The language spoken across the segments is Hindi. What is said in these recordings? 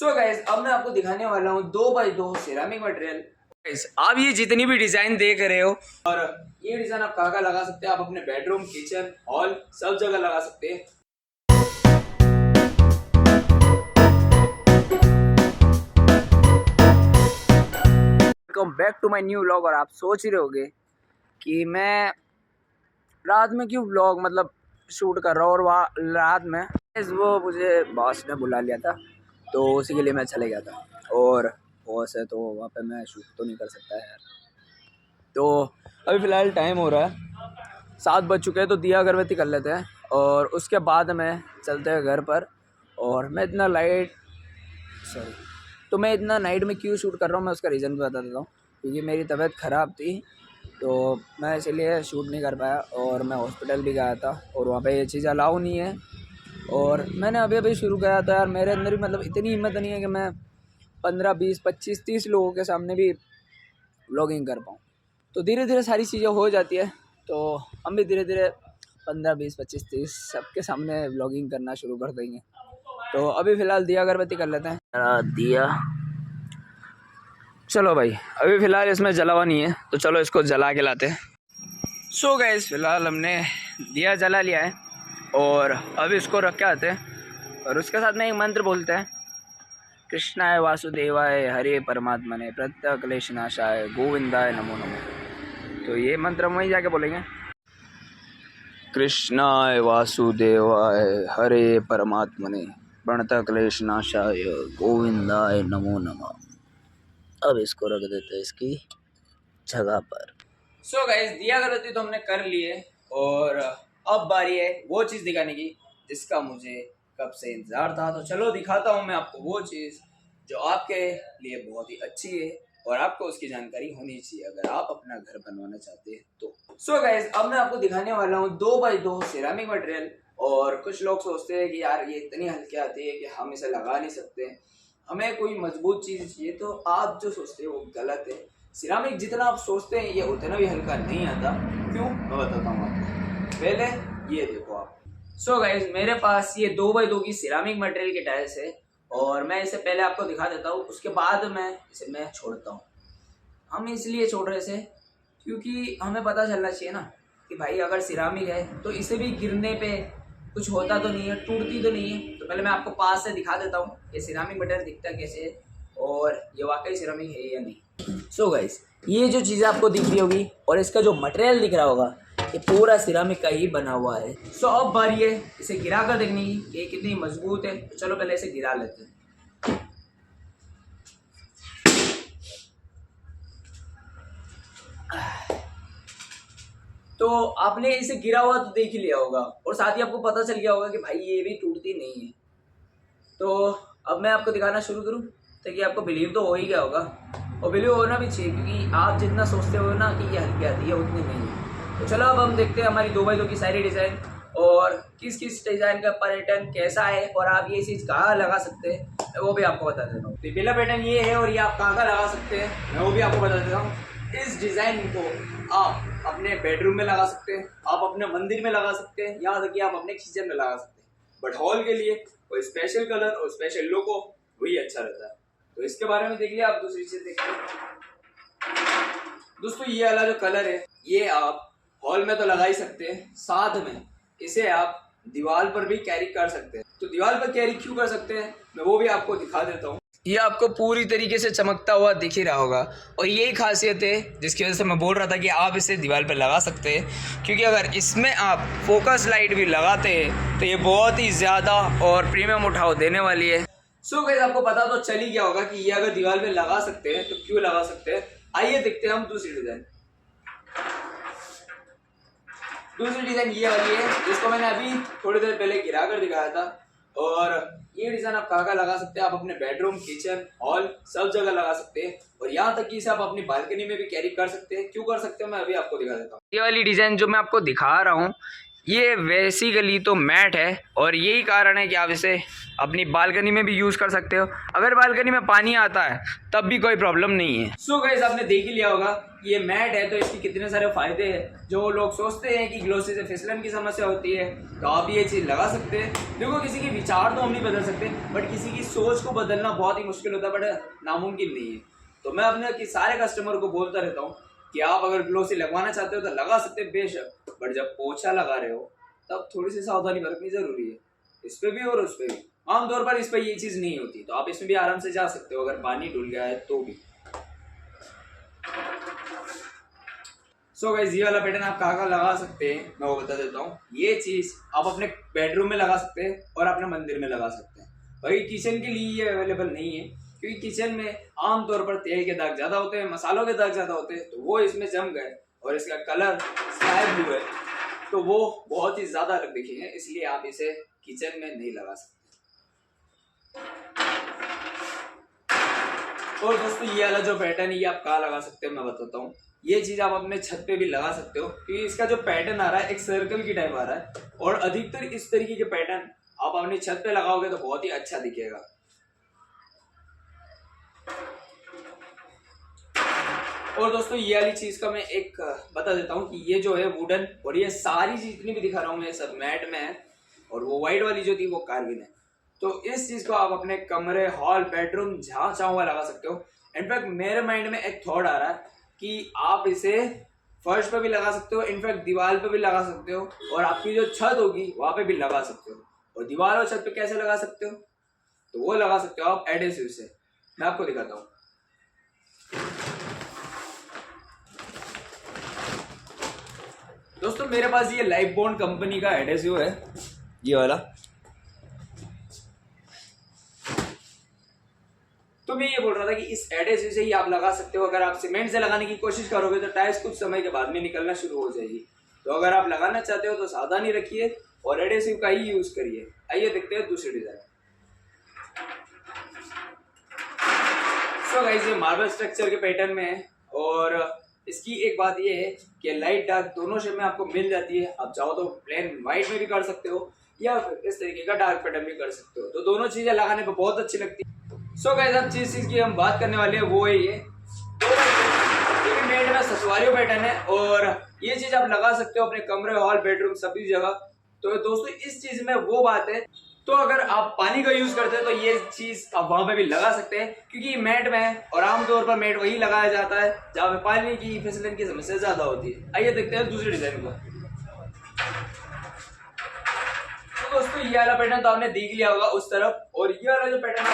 तो गाइस अब मैं आपको दिखाने वाला हूँ 2x2 सिरामिक मटेरियल। गाइस आप ये जितनी भी डिजाइन देख रहे हो और ये डिजाइन आप कहाँ लगा सकते हैं, आप अपने बेडरूम, किचन, हॉल सब जगह लगा सकते हैं। Welcome back to my new vlog. और आप सोच ही रहे होगे कि मैं रात में क्यों व्लॉग शूट कर रहा हूँ, और वहाँ रात में वो मुझे बॉस ने बुला लिया था तो उसी के लिए मैं चले गया था। और बॉस है तो वहाँ पे मैं शूट तो नहीं कर सकता यार। तो अभी फ़िलहाल टाइम हो रहा है 7 बज चुके हैं, तो दिया अगरबत्ती कर लेते हैं और उसके बाद में चलते हैं घर पर। और मैं इतना नाइट में क्यों शूट कर रहा हूँ मैं उसका रीज़न भी बता देता हूँ। क्योंकि मेरी तबीयत ख़राब थी तो मैं इसीलिए शूट नहीं कर पाया, और मैं हॉस्पिटल भी गया था और वहाँ पे ये चीज़ अलाउ नहीं है। और मैंने अभी शुरू किया था यार, मेरे अंदर भी इतनी हिम्मत नहीं है कि मैं 15, 20, 25, 30 लोगों के सामने भी व्लॉगिंग कर पाऊँ। तो धीरे धीरे सारी चीज़ें हो जाती है, तो हम भी धीरे धीरे 15, 20, 25, 30 सबके सामने व्लॉगिंग करना शुरू कर देंगे। तो अभी फ़िलहाल दिया अगरबत्ती कर लेते हैं। दिया चलो भाई, अभी फ़िलहाल इसमें जला हुआ नहीं है तो चलो इसको जला के लाते हैं। सो गाइस फ़िलहाल हमने दिया जला लिया है और अब इसको रख के आते हैं और उसके साथ में एक मंत्र बोलते हैं, कृष्णाय वासुदेवाय हरे परमात्मने प्रत्यक्लेशनाशाय गोविंदाय नमो नमः। तो ये मंत्र हम वहीं जाके बोलेंगे, कृष्णाय वासुदेवाय हरे परमात्मने प्रणतक्लेशनाशाय गोविंदाय नमो नमः। अब इसको रख देते हैं इसकी जगह पर। सो गाइस दिया अगरबत्ती तो हमने कर लिए और अब बारी है वो चीज़ दिखाने की जिसका मुझे कब से इंतज़ार था। तो चलो दिखाता हूँ मैं आपको वो चीज़ जो आपके लिए बहुत ही अच्छी है और आपको उसकी जानकारी होनी चाहिए अगर आप अपना घर बनवाना चाहते हैं तो। सो गाइस अब मैं आपको दिखाने वाला हूँ 2x2 सिरामिक मटेरियल। और कुछ लोग सोचते हैं कि यार ये इतनी हल्की आती है कि हम इसे लगा नहीं सकते, हमें कोई मजबूत चीज़ चाहिए। तो आप जो सोचते हैं वो गलत है। सिरामिक जितना आप सोचते हैं ये उतना भी हल्का नहीं आता। क्यों, मैं बताता हूँ आपको। पहले ये देखो आप। सो गाइस मेरे पास ये 2x2 की सिरामिक मटेरियल के टाइल्स है और मैं इसे पहले आपको दिखा देता हूँ, उसके बाद मैं छोड़ता हूँ। हम इसलिए छोड़ रहे थे क्योंकि हमें पता चलना चाहिए ना कि भाई अगर सिरामिक है तो इसे भी गिरने पे कुछ होता तो नहीं है, टूटती तो नहीं है। तो पहले मैं आपको पास से दिखा देता हूँ ये सिरामिक मटेरियल दिखता कैसे है और ये वाकई सिरामिक है या नहीं। सो गाइस ये जो चीज़ आपको दिख रही होगी और इसका जो मटेरियल दिख रहा होगा ये पूरा सिरामिक का ही बना हुआ है। सो अब बारी है इसे गिरा कर देखने की कि ये कितनी मजबूत है। तो चलो पहले इसे गिरा लेते हैं। तो आपने इसे गिरा हुआ तो देख ही लिया होगा और साथ ही आपको पता चल गया होगा कि भाई ये भी टूटती नहीं है। तो अब मैं आपको दिखाना शुरू करूं ताकि आपको बिलीव तो हो ही गया होगा, और बिलीव होना भी चाहिए क्योंकि आप जितना सोचते हो ना कि ये हल्की आती है उतनी नहीं है। तो चलो अब हम देखते हैं हमारी 2x2 की सारी डिज़ाइन और किस किस डिज़ाइन का पैटर्न कैसा है और आप ये चीज़ कहाँ लगा सकते हैं वो भी आपको बता देता हूँ। पहला पैटर्न ये है और ये आप कहाँ लगा सकते हैं मैं वो भी आपको बता देता हूँ। इस डिज़ाइन को आप अपने बेडरूम में लगा सकते हैं, आप अपने मंदिर में लगा सकते हैं, यहाँ तक कि आप अपने किचन में लगा सकते हैं। बट हॉल के लिए कोई स्पेशल कलर और स्पेशल लुक हो वही अच्छा रहता है। तो इसके बारे में देखिए आप। दूसरी चीज देखिए दोस्तों, ये वाला जो कलर है ये आप हॉल में तो लगा ही सकते हैं, साथ में इसे आप दीवार पर भी कैरी कर सकते हैं। तो दीवार पर कैरी क्यों कर सकते हैं मैं वो भी आपको दिखा देता हूँ। ये आपको पूरी तरीके से चमकता हुआ दिख ही रहा होगा और यही खासियत है जिसकी वजह से मैं बोल रहा था कि आप इसे दीवार पर लगा सकते हैं। क्योंकि अगर इसमें आप फोकस लाइट भी लगाते हैं तो ये बहुत ही ज़्यादा और प्रीमियम उठाव देने वाली है। सो गाइस आपको पता तो चल ही गया होगा कि ये अगर दीवार पे लगा सकते हैं तो क्यों लगा सकते हैं। आइए देखते हैं हम दूसरी डिजाइन। दूसरी डिजाइन ये वाली है जिसको मैंने अभी थोड़ी देर पहले गिरा कर दिखाया था। और ये डिजाइन आप कहाँ लगा सकते हैं, आप अपने बेडरूम, किचन, हॉल सब जगह लगा सकते हैं। और यहाँ तक कि इसे आप अपनी बालकनी में भी कैरी कर सकते हैं। क्यों कर सकते हैं मैं अभी आपको दिखा देता हूँ। ये वाली डिजाइन जो मैं आपको दिखा रहा हूँ ये बेसिकली तो मैट है और यही कारण है कि आप इसे अपनी बालकनी में भी यूज़ कर सकते हो। अगर बालकनी में पानी आता है तब भी कोई प्रॉब्लम नहीं है। सो गाइस, आपने देख ही लिया होगा कि ये मैट है तो इसके कितने सारे फ़ायदे हैं। जो लोग सोचते हैं कि ग्लोसी से फिसलन की समस्या होती है तो आप ये चीज़ लगा सकते हैं। देखो, किसी के विचार तो हम नहीं बदल सकते, बट किसी की सोच को बदलना बहुत ही मुश्किल होता है, बट नामुमकिन नहीं है। तो मैं अपने सारे कस्टमर को बोलता रहता हूँ कि आप अगर ग्लोसी लगवाना चाहते हो तो लगा सकते हैं बेशक, बट जब पोछा लगा रहे हो तब थोड़ी सी सावधानी बरतनी जरूरी है, इस पे भी और उस पे भी। आमतौर पर इस पे ये चीज़ नहीं होती, तो आप इसमें भी आराम से जा सकते हो अगर पानी डुल गया है तो भी। सो गाइस, ये वाला पैटर्न आप कहाँ लगा सकते हैं मैं वो बता देता हूँ। ये चीज़ आप अपने बेडरूम में लगा सकते हैं और अपने मंदिर में लगा सकते हैं। भाई किचन के लिए ये अवेलेबल नहीं है, क्योंकि किचन में आमतौर पर तेल के दाग ज़्यादा होते हैं, मसालों के दाग ज़्यादा होते हैं, तो वो इसमें जम गए और इसका कलर स्काई ब्लू है तो वो बहुत ही ज़्यादा अलग दिखेंगे, इसलिए आप इसे किचन में नहीं लगा सकते। और दोस्तों, ये वाला जो पैटर्न ये आप कहाँ लगा सकते हो मैं बताता हूँ। ये चीज़ आप अपने छत पे भी लगा सकते हो, क्योंकि इसका जो पैटर्न आ रहा है एक सर्कल की टाइप आ रहा है, और अधिकतर इस तरीके के पैटर्न आप अपनी छत पे लगाओगे तो बहुत ही अच्छा दिखेगा। और दोस्तों, ये वाली चीज़ का मैं एक बता देता हूँ कि ये जो है वुडन, और ये सारी जितनी भी दिखा रहा हूँ मैं सब मैट में है, और वो वाइट वाली जो थी वो कार्बिन है। तो इस चीज़ को आप अपने कमरे, हॉल, बेडरूम जहाँ चाहो लगा सकते हो। इनफैक्ट मेरे माइंड में एक थॉट आ रहा है कि आप इसे फर्श पे भी लगा सकते हो, इनफैक्ट दीवार पे भी लगा सकते हो, और आपकी जो छत होगी वहाँ पे भी लगा सकते हो। और दीवार और छत पे कैसे लगा सकते हो, तो वो लगा सकते हो आप एडेसिव से। मैं आपको दिखाता हूँ। दोस्तों, मेरे पास ये लाइफ बॉन्ड कंपनी का एडेसिव है, ये वाला। तो मैं ये बोल रहा था कि इस एडेसिव से ही आप लगा सकते हो। अगर आप सीमेंट से लगाने की कोशिश करोगे तो टाइल्स कुछ समय के बाद में निकलना शुरू हो जाएगी। तो अगर आप लगाना चाहते हो तो सावधानी रखिए और एडेसिव का ही यूज करिए। आइए देखते हैं दूसरी डिजाइन। सो गाइस, ये मार्बल स्ट्रक्चर के पैटर्न में है, और इसकी एक बात ये है कि लाइट डार्क दोनों शेड में आपको मिल जाती है। आप चाहो तो प्लेन व्हाइट में भी कर सकते हो या फिर इस तरीके का डार्क पैटर्न भी कर सकते हो, तो दोनों चीजें लगाने पर बहुत अच्छी लगती है। सो गाइस, अब जिस चीज की हम बात करने वाले हैं वो है ये मेड में ससुवारियों पैटर्न है, और ये चीज आप लगा सकते हो अपने कमरे, हॉल, बेडरूम सभी जगह। तो दोस्तों, इस चीज में वो बात है, तो अगर आप पानी का यूज करते हैं तो ये चीज आप वहां पे भी लगा सकते हैं, क्योंकि मैट में है और आमतौर पर मैट वही लगाया जाता है जहाँ पे पानी की फिसलन की समस्या ज्यादा होती है। आइए देखते हैं दूसरी डिजाइन को। तो दोस्तों, ये वाला पैटर्न तो आपने देख लिया होगा उस तरफ, और ये वाला जो पैटर्न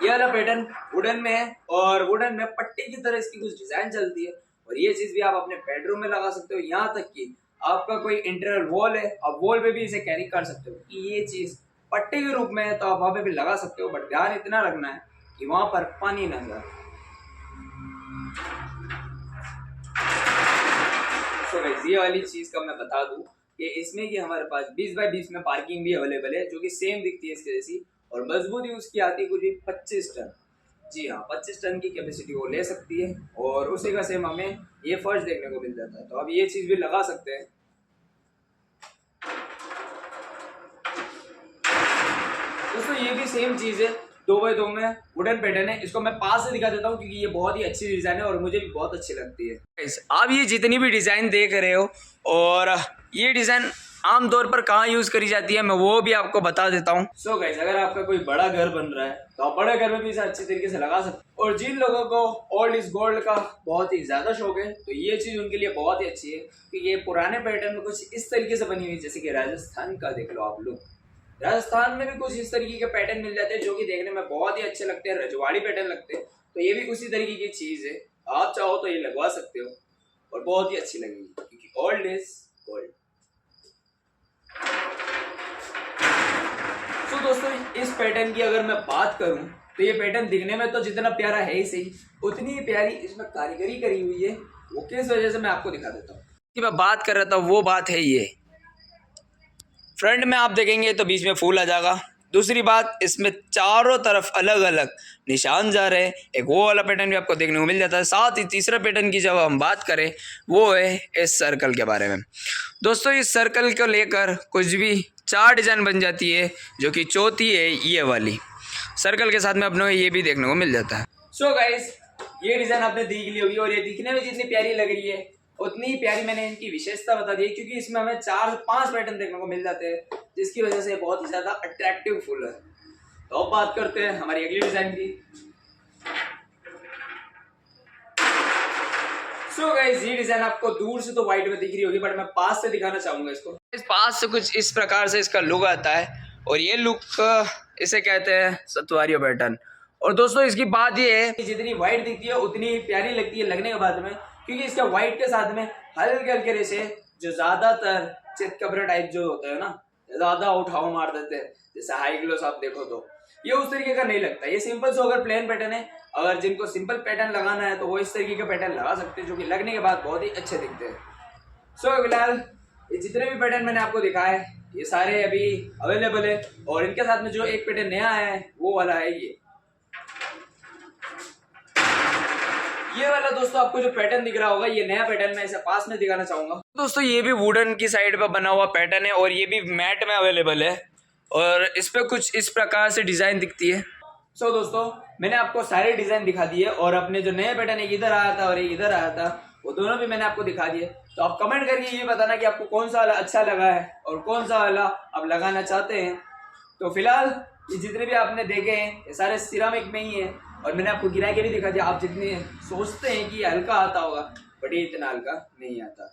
ये वाला पैटर्न वुडन में है, और वुडन में पट्टी की तरह इसकी कुछ डिजाइन चलती है, और ये चीज भी आप अपने बेडरूम में लगा सकते हो। यहाँ तक कि आपका कोई इंटीरियर वॉल है, आप वॉल पे भी इसे कैरी कर सकते हो कि ये चीज पट्टी के रूप में है, तो आप वहां पे भी लगा सकते हो, बट ध्यान इतना रखना है कि वहां पर पानी ना जाए। तो गाइस, ये वाली चीज का मैं बता दूं कि इसमें कि हमारे पास 20 बाय 20 में पार्किंग भी अवेलेबल है, जो कि सेम दिखती है इसके जैसी, और मजबूती उसकी आती है कुछ 25 टन। जी हाँ, 25 टन की कैपेसिटी वो ले सकती है, और उसी का सेम हमें ये फर्श देखने को मिल जाता है। तो आप ये चीज भी लगा सकते हैं। दोस्तों, ये भी सेम चीज है, 2 बाय 2 में वुडन पैटर्न है। इसको मैं पास से दिखा देता हूँ क्योंकि ये बहुत ही अच्छी डिजाइन है और मुझे भी बहुत अच्छी लगती है। आप ये जितनी भी डिजाइन देख रहे हो, और ये डिजाइन आमतौर पर कहाँ यूज करी जाती है मैं वो भी आपको बता देता हूँ। सो गाइस, अगर आपका कोई बड़ा घर बन रहा है तो आप बड़े घर में भी इसे अच्छी तरीके से लगा सकते हो, और जिन लोगों को ओल्ड इज गोल्ड का बहुत ही ज्यादा शौक है तो ये चीज उनके लिए बहुत ही अच्छी है, कि ये पुराने पैटर्न में कुछ इस तरीके से बनी हुई, जैसे कि राजस्थान का देख लो आप लोग। राजस्थान में भी कुछ इस तरीके के पैटर्न मिल जाते हैं जो कि देखने में बहुत ही अच्छे लगते हैं, रजवाड़ी पैटर्न लगते हैं। तो ये भी उसी तरीके की चीज है, आप चाहो तो ये लगवा सकते हो और बहुत ही अच्छी लगेगी, क्योंकि ओल्ड इज गोल्ड। तो दोस्तों, इस पैटर्न की अगर मैं बात करूं तो ये पैटर्न दिखने में तो जितना प्यारा है ही सही, उतनी ही प्यारी इसमें कारीगरी करी हुई है। वो किस वजह से मैं आपको दिखा देता हूँ कि मैं बात कर रहा था, वो बात है ये। फ्रंट में आप देखेंगे तो बीच में फूल आ जाएगा, दूसरी बात, इसमें चारों तरफ अलग अलग निशान जा रहे हैं। एक वो वाला पैटर्न भी आपको देखने को मिल जाता है। साथ ही तीसरा पैटर्न की जब हम बात करें वो है इस सर्कल के बारे में। दोस्तों इस सर्कल को लेकर कुछ भी 4 डिज़ाइन बन जाती है, जो कि चौथी है ये वाली सर्कल के साथ में अपने ये भी देखने को मिल जाता है। सो गाइस, ये डिज़ाइन आपने देख ली होगी और ये दिखने में जितनी प्यारी लग रही है उतनी ही प्यारी मैंने इनकी विशेषता बता दी है, क्योंकि इसमें हमें 4 से 5 पैटर्न देखने को मिल जाते हैं, जिसकी वजह से बहुत ही ज़्यादा अट्रैक्टिव फुल है। तो अब बात करते हैं हमारी अगली डिज़ाइन की। सो गाइस, ये डिज़ाइन आपको दूर से तो व्हाइट में दिख रही होगी, बट मैं पास से दिखाना चाहूँगा इसको। इस पास से कुछ इस प्रकार से इसका लुक आता है और ये लुक इसे कहते हैं सतवारियों पैटर्न। और दोस्तों इसकी बात ये है कि जितनी व्हाइट दिखती है उतनी प्यारी लगती है लगने के बाद में, क्योंकि इसका व्हाइट के साथ में हल्के हल्के रेशे जो ज्यादातर चितकबरा टाइप जो होता है ना, ज्यादा उठाव मार देते हैं, जैसे हाई ग्लोस आप देखो तो ये उस तरीके का नहीं लगता। ये सिंपल से अगर प्लेन पैटर्न है, अगर जिनको सिंपल पैटर्न लगाना है तो वो इस तरीके का पैटर्न लगा सकते हैं, जो कि लगने के बाद बहुत ही अच्छे दिखते हैं। सो फिलहाल ये जितने भी पैटर्न मैंने आपको दिखाए ये सारे अभी अवेलेबल है, और इनके साथ में जो एक पैटर्न नया आया है वो वाला है ये वाला। दोस्तों आपको जो पैटर्न दिख रहा होगा ये नया पैटर्न मैं इसे पास में दिखाना चाहूंगा। दोस्तों ये भी वुडन की साइड पर बना हुआ पैटर्न है और ये भी मैट में अवेलेबल है, और इस पे कुछ इस प्रकार से डिजाइन दिखती है। सो दोस्तों मैंने आपको सारे डिजाइन दिखा दिए, और अपने जो नए पैटर्न एक इधर आया था और एक इधर आया था वो दोनों भी मैंने आपको दिखा दिए। तो आप कमेंट करके ये बताना कि आपको कौन सा वाला अच्छा लगा है और कौन सा वाला आप लगाना चाहते हैं। तो फिलहाल ये जितने भी आपने देखे हैं ये सारे सिरामिक में ही है, और मैंने आपको गिरा के भी दिखा दिया। आप जितने सोचते हैं कि हल्का आता होगा, बट ये इतना हल्का नहीं आता।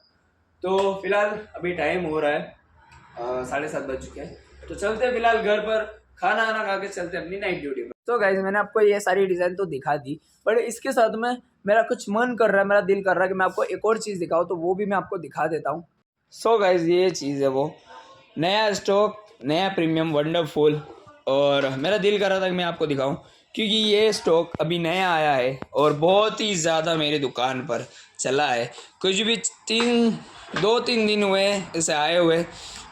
तो फिलहाल अभी टाइम हो रहा है 7:30 बज चुके हैं, तो चलते हैं फिलहाल घर पर, खाना आना खा के चलते हैं अपनी नाइट ड्यूटी पर। तो गाइस मैंने आपको ये सारी डिज़ाइन तो दिखा दी, बट इसके साथ में मेरा कुछ मन कर रहा है, मेरा दिल कर रहा है कि मैं आपको एक और चीज़ दिखाऊँ, तो वो भी मैं आपको दिखा देता हूँ। सो गाइस ये चीज़ है वो नया स्टॉक, नया प्रीमियम वंडरफुल, और मेरा दिल कर रहा था कि मैं आपको दिखाऊं, क्योंकि ये स्टॉक अभी नया आया है और बहुत ही ज़्यादा मेरी दुकान पर चला है। कुछ भी 2-3 दिन हुए इसे आए हुए,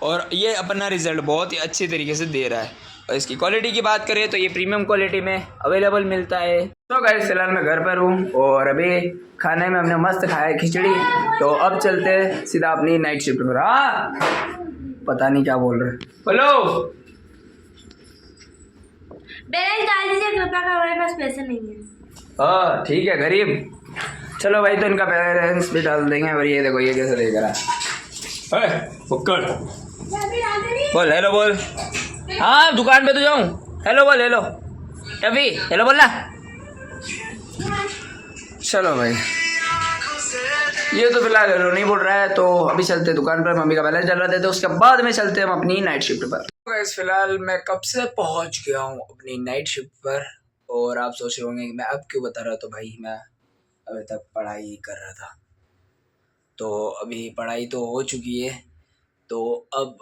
और ये अपना रिज़ल्ट बहुत ही अच्छी तरीके से दे रहा है। और इसकी क्वालिटी की बात करें तो ये प्रीमियम क्वालिटी में अवेलेबल मिलता है। तो गाइस फिलहाल मैं घर पर हूँ और अभी खाने में हमने मस्त खाया है खिचड़ी, तो अब चलते सीधा अपनी नाइट शिफ्ट पर। हाँ पता नहीं क्या बोल रहे, बोलो। बैलेंस डाल दीजिए कृपया कर, हमारे पास पैसे नहीं है। हाँ ठीक है गरीब, चलो भाई तो इनका बैलेंस भी डाल देंगे। और ये देखो ये कैसे देख रहा है, पकड़ बोल हेलो बोल। हाँ दुकान पे तो जाऊँ, हेलो बोल, हेलो टफी, हेलो बोलना। चलो भाई ये तो फिलहाल हेलो नहीं बोल रहा है, तो अभी चलते दुकान पर, मम्मी का बैलेंस डाल रहे थे, उसके बाद में चलते हम अपनी नाइट शिफ्ट पर। गाइस फिलहाल मैं कब से पहुंच गया हूं अपनी नाइट शिफ्ट पर, और आप सोच रहे होंगे कि मैं अब क्यों बता रहा, तो भाई मैं अभी तक पढ़ाई कर रहा था। तो अभी पढ़ाई तो हो चुकी है, तो अब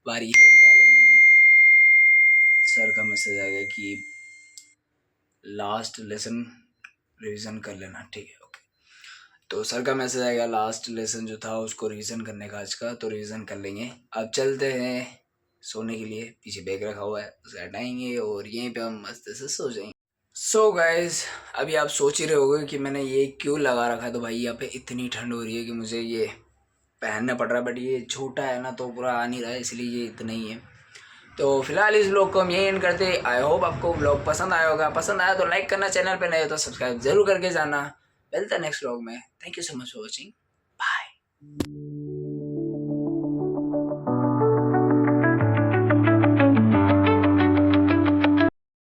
बारी है विदा लेने की। सर का मैसेज आएगा कि लास्ट लेसन रिवीजन कर लेना, ठीक है ओके। तो सर का मैसेज आएगा लास्ट लेसन जो था उसको रिवीजन करने का आज का, तो रिवीजन कर लेंगे। अब चलते हैं सोने के लिए, पीछे बैग रखा हुआ है उसे हटाएंगे और यहीं पे हम मस्त से सो जाएंगे। सो गाइस अभी आप सोच ही रहे होगे कि मैंने ये क्यों लगा रखा है, तो भाई यहाँ पे इतनी ठंड हो रही है कि मुझे ये पहनना पड़ रहा है, बट ये छोटा है ना तो पूरा आ नहीं रहा है, इसलिए ये इतना ही है। तो फिलहाल इस व्लॉग को हम यही एंड करते हैं। आई होप आपको व्लॉग पसंद आया होगा, पसंद आया तो लाइक करना, चैनल पे नए हो तो सब्सक्राइब जरूर करके जाना। मिलता है नेक्स्ट व्लॉग में। Thank you so much for watching, bye.